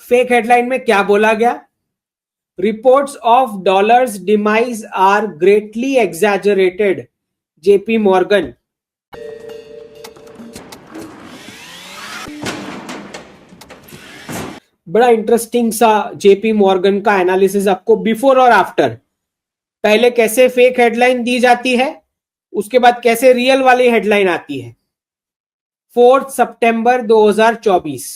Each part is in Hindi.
फेक हेडलाइन में क्या बोला गया? Reports of dollar's demise are greatly exaggerated, JP Morgan. बड़ा इंटरेस्टिंग सा जेपी मॉर्गन का एनालिसिस आपको बिफोर और आफ्टर, पहले कैसे फेक हेडलाइन दी जाती है, उसके बाद कैसे रियल वाली हेडलाइन आती है। 4 सितंबर 2024,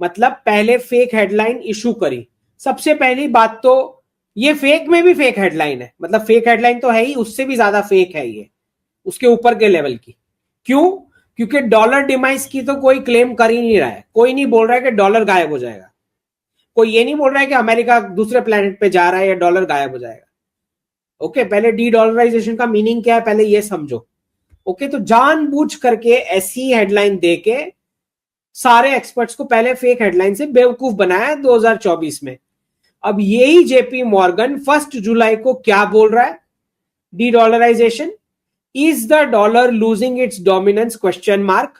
मतलब पहले फेक हेडलाइन इशू करी। सबसे पहली बात तो ये फेक में भी फेक हेडलाइन है, मतलब फेक हेडलाइन तो है ही, उससे भी ज्यादा फेक है ये, उसके ऊपर के लेवल की। क्यों? क्योंकि डॉलर डिमाइस की तो कोई क्लेम कर ही नहीं रहा है, कोई नहीं बोल रहा है कि डॉलर गायब हो जाएगा, कोई ये नहीं बोल रहा है कि अमेरिका दूसरे प्लेनेट पे जा रहा है या डॉलर गायब हो जाएगा। ओके, पहले डी डॉलराइजेशन का मीनिंग क्या है पहले ये समझो। ओके, तो जानबूझ करके ऐसी हेडलाइन देके सारे एक्सपर्ट्स को पहले फेक हेडलाइन से बेवकूफ बनाया 2024 में। अब यही जेपी मॉर्गन 1 जुलाई को क्या बोल रहा है? Dedollarization, is the dollar losing its dominance question mark,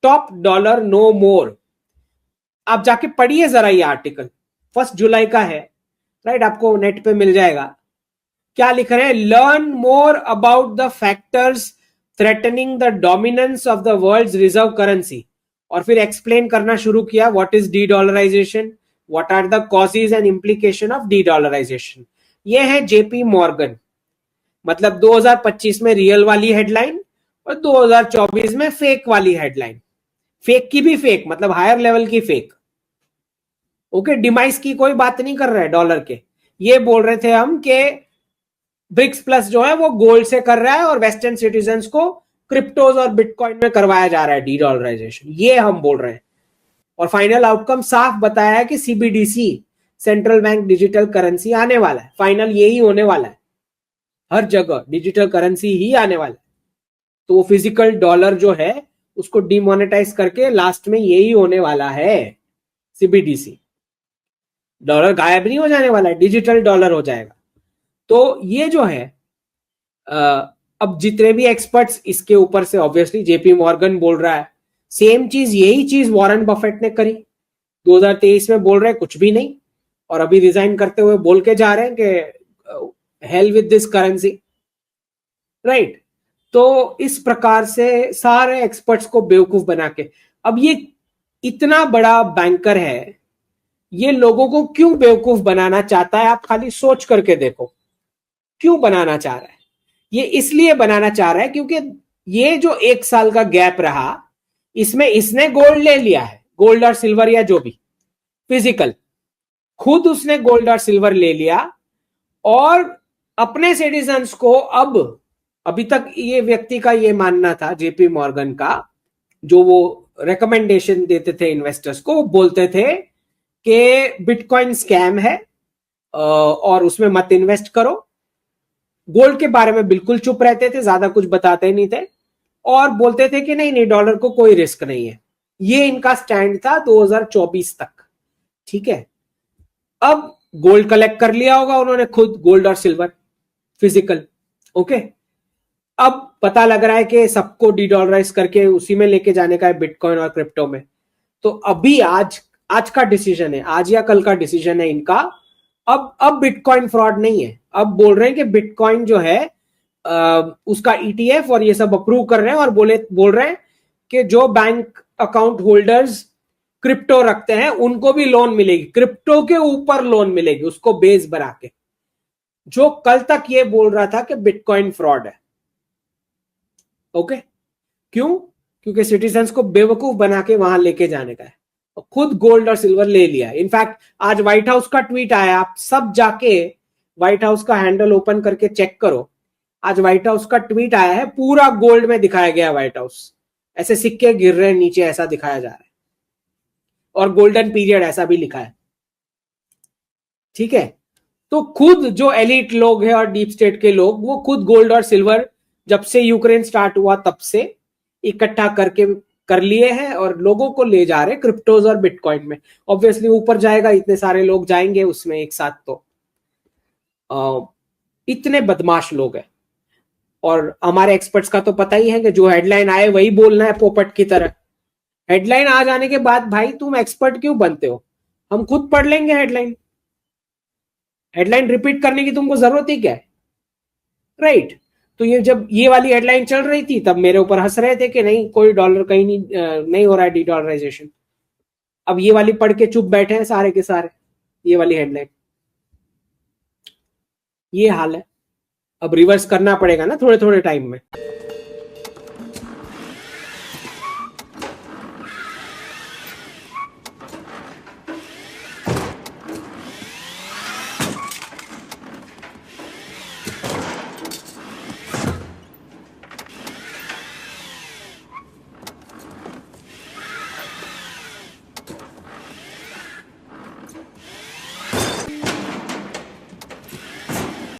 top dollar no more. आप जाके पढ़िए जरा ये आर्टिकल, 1 जुलाई का है, राइट, आपको नेट पे मिल जाएगा। क्या लिख रहे हैं? Learn more about the factors threatening the dominance of the world's reserve currency, और फिर एक्सप्लेन करना शुरू किया what is de dollarisation, what are the causes and implication of de dollarisation. ये है जेपी मॉर्गन, मतलब 2025 में रियल वाली हेडलाइन और 2024 में फेक वाली हेडलाइन। फेक की भी फेक, मतलब हायर लेवल की फेक। ओके, डिमाइस की कोई बात नहीं कर रहे हैं डॉलर के, ये बोल रहे थे हम कि ब्रिक्स प्लस जो है वो गोल्ड से कर रहा है और वेस्टर्न सिटीजन्स को क्रिप्टोज और बिटकॉइन में करवाया जा रहा है डी डॉलराइजेशन, ये हम बोल रहे हैं। और फाइनल आउटकम साफ बताया है कि CBDC, central bank digital currency आने वाला है, फाइनल यही होने वाला है, हर जगह डिजिटल करेंसी ही आने वाला है। तो वो फिजिकल डॉलर जो है उसको डिमोनेटाइज करके लास्ट में यही होने वाला है, सीबीडीसी। डॉलर गायब नहीं हो जाने वाला है, डिजिटल डॉलर हो जाएगा। तो ये जो है अब जितने भी एक्सपर्ट्स इसके ऊपर से, ऑब्वियसली जेपी मॉर्गन बोल रहा है सेम चीज, यही चीज वॉरेन बफेट ने करी 2023 में, बोल रहे हैं कुछ भी नहीं, और अभी रिजाइन करते हुए बोल के जा रहे हैं कि hell with this currency, right. तो इस प्रकार से सारे एक्सपर्ट्स को बेवकूफ बना के, अब ये इतना बड़ा बैंकर है, ये लोगों को क्यों बेवकूफ बनाना चाहता है? आप खाली सोच करके देखो क्यों बनाना चाह रहा है। ये इसलिए बनाना चाह रहा है क्योंकि ये जो 1 साल का गैप रहा, इसमें इसने गोल्ड ले लिया है, गोल्ड और सिल्वर या जो भी फिजिकल, खुद उसने गोल्ड और सिल्वर ले लिया, और अपने सिटीजन्स को अब, अभी तक ये व्यक्ति का ये मानना था जेपी मॉर्गन का, जो वो रिकमेंडेशन देते थे इन्वेस्टर्स को, बोलते थे कि बिटकॉइन स्कैम है और उसमें मत इन्वेस्ट करो। गोल्ड के बारे में बिल्कुल चुप रहते थे, ज्यादा कुछ बताते नहीं थे, और बोलते थे कि नहीं नहीं डॉलर को कोई रिस्क नहीं है। ये इनका स्टैंड था 2024 तक, ठीक है। अब गोल्ड कलेक्ट कर लिया होगा उन्होंने खुद, गोल्ड और सिल्वर फिजिकल, ओके। अब पता लग रहा है कि सबको डीडॉलराइज करके उसी में लेके जाने का है, बिटकॉइन और क्रिप्टो में। तो अभी आज का डिसीजन है, आज या कल का डिसीजन है इनका। अब बिटकॉइन फ्रॉड नहीं है, अब बोल रहे हैं कि बिटकॉइन जो है उसका ईटीएफ और ये सब अप्रूव कर रहे हैं, और बोल रहे हैं कि जो बैंक अकाउंट होल्डर्स क्रिप्टो रखते हैं उनको भी लोन मिलेगी, क्रिप्टो के ऊपर लोन मिलेगी उसको बेस बना के, जो कल तक ये बोल रहा था कि बिटकॉइन फ्रॉड है। ओके, क्यों? क्योंकि सिटीजन्स को बेवकूफ बना के वहां लेके जाने का है, खुद गोल्ड और सिल्वर ले लिया। इनफैक्ट आज व्हाइट हाउस का ट्वीट आया, आप सब जाके व्हाइट हाउस का हैंडल ओपन करके चेक करो, आज व्हाइट हाउस का ट्वीट आया है, पूरा गोल्ड में दिखाया गया व्हाइट हाउस, ऐसे सिक्के गिर रहे हैं नीचे, ऐसा दिखाया जा रहा है, और गोल्डन पीरियड ऐसा भी लिखा है, ठीक है। तो खुद जो एलिट लोग हैं और डीप स्टेट के लोग, वो खुद गोल्ड और सिल्वर जब से यूक्रेन स्टार्ट हुआ तब से इकट्ठा करके कर लिए हैं और लोगों को ले जा रहे हैं क्रिप्टोज और बिटकॉइन में। ऑब्वियसली ऊपर जाएगा, इतने सारे लोग जाएंगे उसमें एक साथ, तो इतने बदमाश लोग हैं। और हमारे एक्सपर्ट्स का तो पता ही है कि जो हेडलाइन आए वही बोलना है पोपट की तरह। हेडलाइन आ जाने के बाद भाई तुम एक्सपर्ट क्यों बनते हो? हम खुद पढ़ लेंगे हेडलाइन। हेडलाइन रिपीट करने की तुमको जरूरत ही क्या है, राइट। तो ये जब ये वाली हेडलाइन चल रही थी तब मेरे ऊपर हंस रहे थे कि नहीं कोई डॉलर कहीं नहीं हो रहा है डी डॉलराइजेशन। अब ये वाली पढ़ के चुप बैठे हैं सारे के सारे, ये वाली हेडलाइन। ये हाल है, अब रिवर्स करना पड़ेगा ना थोड़े थोड़े टाइम में।